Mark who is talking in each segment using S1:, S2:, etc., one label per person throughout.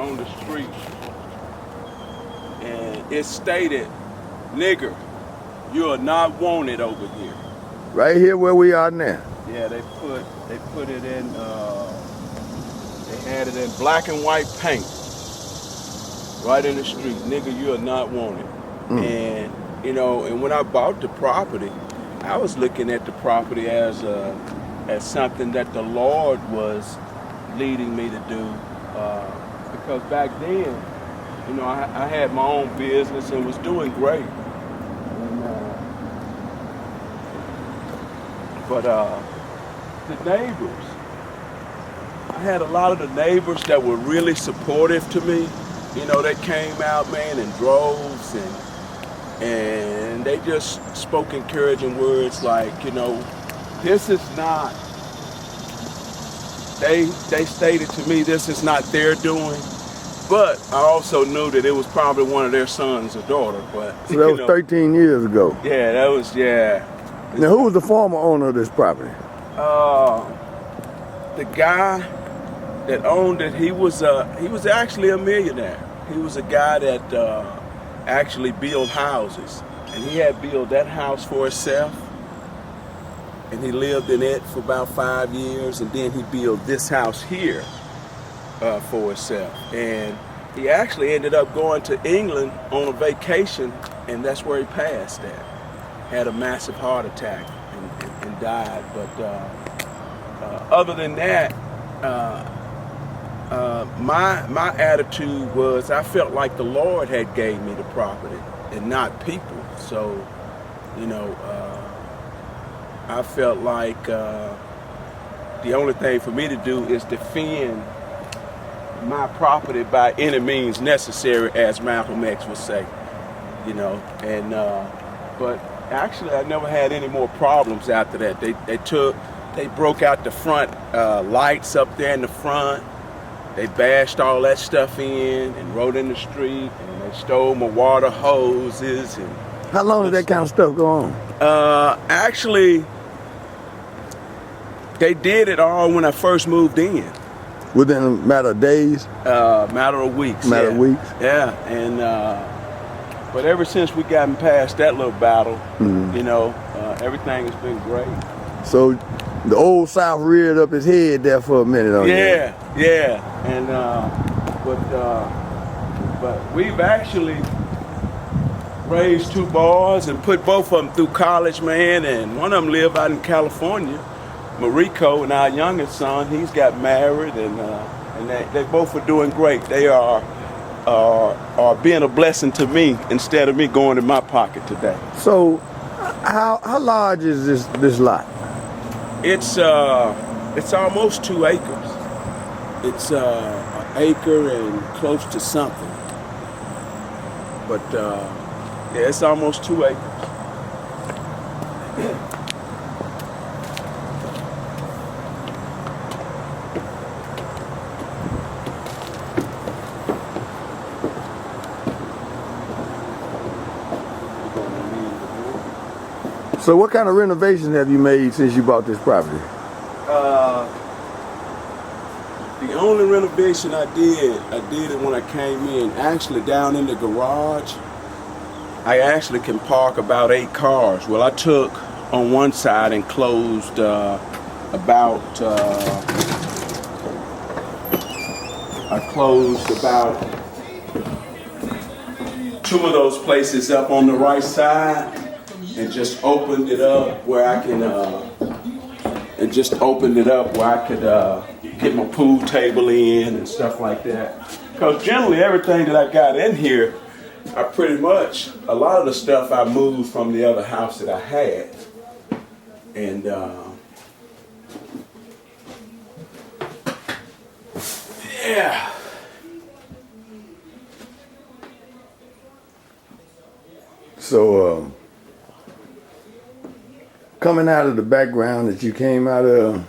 S1: on the street, and it stated, "Nigger, you are not wanted over here."
S2: Right here where we are now.
S1: Yeah, they put it in. They had it in black and white paint, right in the street. "Nigger, you are not wanted." And and when I bought the property, I was looking at the property as something that the Lord was leading me to do, because back then, I had my own business and was doing great. And, but the neighbors, I had a lot of the neighbors that were really supportive to me. They came out, man, in droves, and they just spoke encouraging words like, this is not, they stated to me, this is not their doing. But I also knew that it was probably one of their sons or daughter. But
S2: So that was 13 years ago.
S1: Yeah, that was, yeah.
S2: Now, who was the former owner of this property?
S1: The guy that owned it, he was actually a millionaire. He was a guy that actually built houses, and he had built that house for himself, and he lived in it for about 5 years, and then he built this house here for himself. And he actually ended up going to England on a vacation, and that's where he passed at. Had a massive heart attack and died. But other than that, my attitude was, I felt like the Lord had gave me the property and not people. So, I felt like the only thing for me to do is defend my property by any means necessary, as Malcolm X would say. And but actually I never had any more problems after that. They broke out the front lights up there in the front. They bashed all that stuff in and rode in the street, and they stole my water hoses. And
S2: how long did that kind of stuff go on?
S1: Actually, they did it all when I first moved in.
S2: Within a matter of days?
S1: Matter of weeks.
S2: Matter of weeks?
S1: Yeah, and but ever since we gotten past that little battle, everything has been great.
S2: So the old South reared up his head there for a minute on you.
S1: Yeah, and but we've actually raised 2 boys and put both of them through college, man, and one of them live out in California. Mariko, and our youngest son, he's got married, and they both are doing great. They are being a blessing to me instead of me going in my pocket today.
S2: So, how large is this lot?
S1: It's almost 2 acres. It's an acre and close to something. But yeah, it's almost 2 acres.
S2: So what kind of renovations have you made since you bought this property?
S1: The only renovation I did it when I came in, actually down in the garage. I actually can park about 8 cars. Well, I took on one side and closed about 2 of those places up on the right side, and just opened it up where I can, get my pool table in and stuff like that. Because generally everything that I got in here, a lot of the stuff I moved from the other house that I had. And yeah.
S2: So, coming out of the background that you came out of,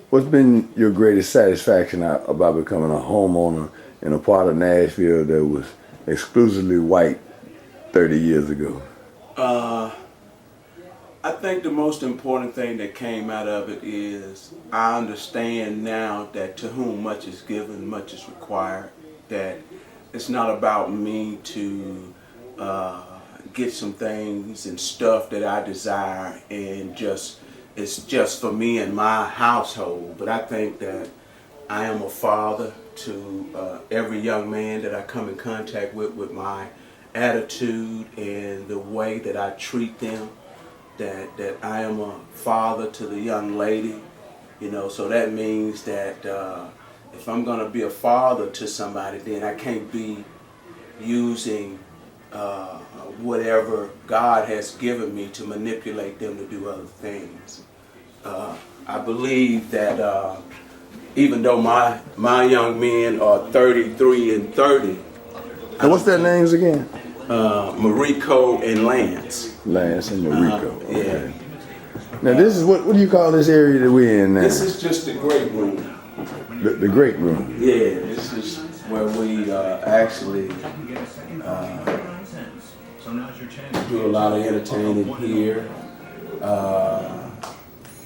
S2: what's been your greatest satisfaction about becoming a homeowner in a part of Nashville that was exclusively white 30 years ago?
S1: I think the most important thing that came out of it is I understand now that to whom much is given, much is required. that it's not about me to get some things and stuff that I desire and it's just for me and my household. But I think that I am a father to every young man that I come in contact with my attitude and the way that I treat them, that I am a father to the young lady, you know, so that means that if I'm going to be a father to somebody, then I can't be using whatever God has given me to manipulate them to do other things. I believe that even though my young men are 33 and 30.
S2: And what's their names again?
S1: Mariko and Lance.
S2: Lance and Mariko.
S1: Yeah.
S2: Now this is what do you call this area that we're in now?
S1: This is just the great room.
S2: The great room.
S1: Yeah, this is where we actually do a lot of entertaining here.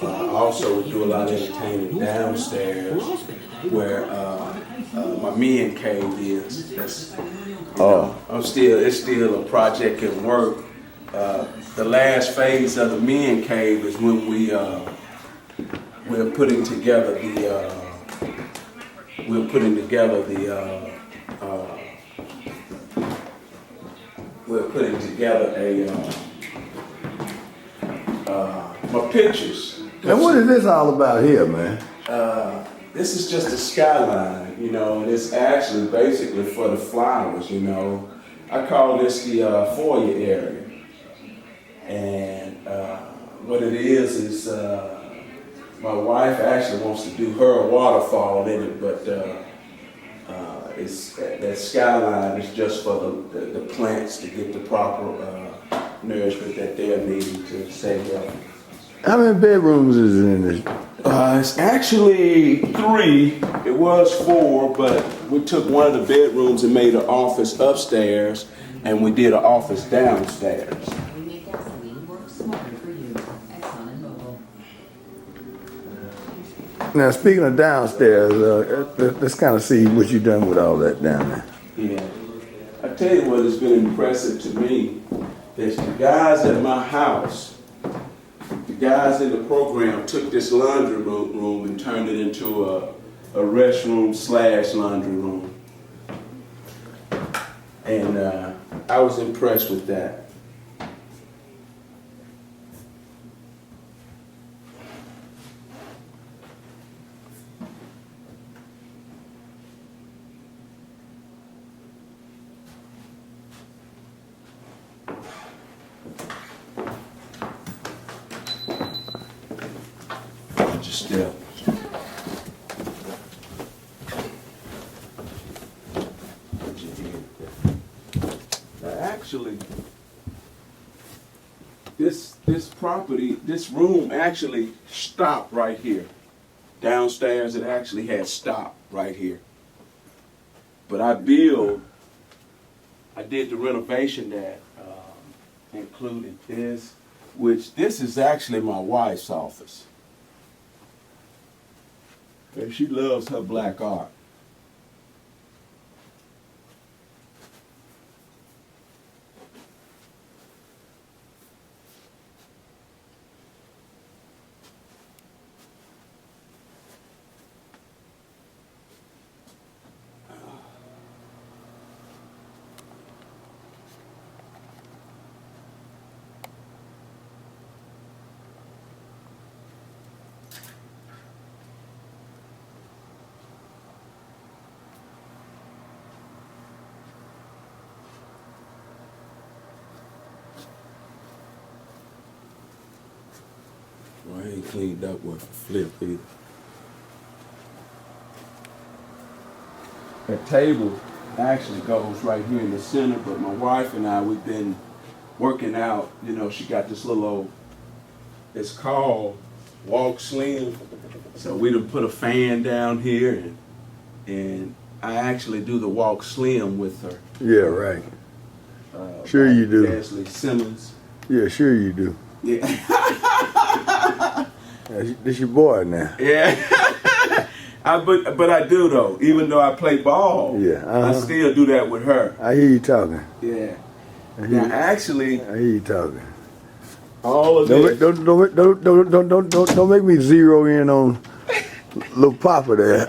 S1: Also, we do a lot of entertaining downstairs, where my men cave is. It's still a project in work. The last phase of the men cave is when we're putting together my pictures.
S2: And what is this all about here, man?
S1: This is just a skyline, you know, and it's actually basically for the flowers, you know. I call this the foyer area. And what it is my wife actually wants to do her waterfall in it, but it's that skyline is just for the plants to get the proper nourishment that they're needing to stay healthy.
S2: How many bedrooms is in this?
S1: It's actually 3. It was 4, but we took one of the bedrooms and made an office upstairs, and we did an office downstairs.
S3: We make gasoline work smarter for you. Exxon and Mobil.
S2: Now speaking of downstairs, let's kind of see what you done with all that down there.
S1: Yeah. I tell you what has been impressive to me is the guys at my house. The guys in the program took this laundry room and turned it into a restroom / laundry room. And I was impressed with that. Still. Now actually, this property, this room actually stopped right here. Downstairs, it actually had stopped right here. But I did the renovation that included this, which this is actually my wife's office. And she loves her black art. Well, I ain't cleaned up with Flip either. That table actually goes right here in the center, but my wife and I, we've been working out. You know, she got this little old, it's called Walk Slim. So we done put a fan down here, and I actually do the Walk Slim with her.
S2: Yeah, right. Sure you do.
S1: Ashley Simmons.
S2: Yeah, sure you do.
S1: Yeah.
S2: This your boy now.
S1: Yeah. But I do though. Even though I play ball,
S2: Yeah,
S1: I still do that with her.
S2: I hear you talking.
S1: Yeah.
S2: I hear,
S1: Now actually,
S2: I hear you talking.
S1: all of
S2: Don't
S1: this.
S2: don't make me zero in on little Papa there.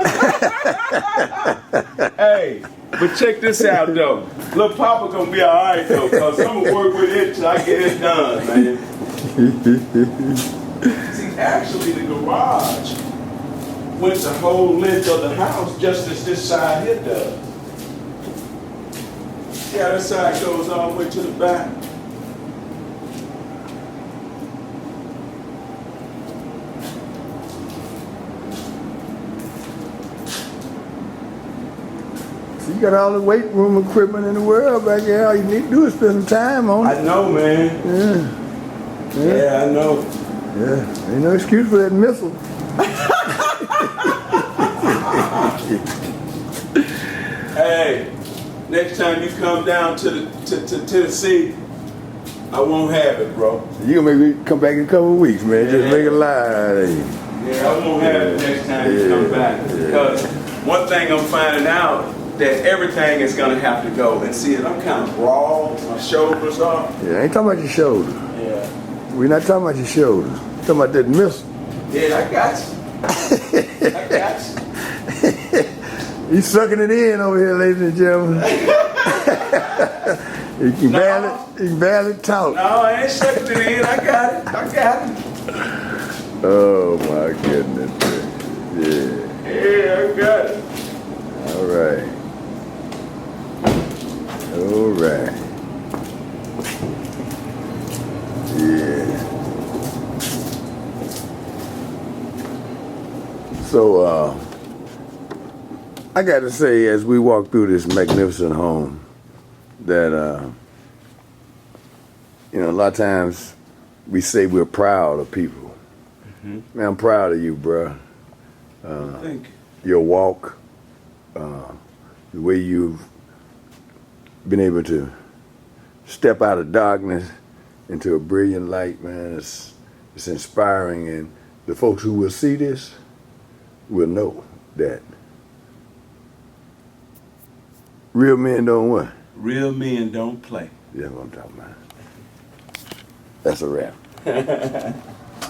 S1: Hey, but check this out though. Little Papa gonna be all right though, cause I'm gonna work with it till I get it done, man. See, actually, the garage went the whole length of the house just as this side here does. Yeah, this side goes all the way to the back.
S2: So you got all the weight room equipment in the world back there. All you need to do is spend some time on it.
S1: I know, man. Yeah, I know.
S2: Yeah, ain't no excuse for that missile.
S1: Hey, next time you come down to Tennessee, I won't have it, bro.
S2: You gonna make me come back in a couple of weeks, man. Just make it live.
S1: Yeah, I won't have it next time you come back. Because one thing I'm finding out, that everything is gonna have to go. And see, I'm kind of broad, my shoulders are.
S2: Yeah, I ain't talking about your shoulder.
S1: Yeah.
S2: We're not talking about your shoulders. We're talking about that missile.
S1: Yeah, I got you. I got you.
S2: He's sucking it in over here, ladies and gentlemen. He can barely talk.
S1: No, I ain't sucking it in. I got it. I got it.
S2: Oh my goodness. Yeah.
S1: Yeah, I got it.
S2: All right. All right. Yeah. So, I got to say, as we walk through this magnificent home, that, you know, a lot of times we say we're proud of people. Man, I'm proud of you, bruh.
S1: Thank you.
S2: Your walk, the way you've been able to step out of darkness into a brilliant light, man, it's inspiring. And the folks who will see this will know that real men don't what?
S1: Real men don't play.
S2: That's what I'm talking about. That's a wrap.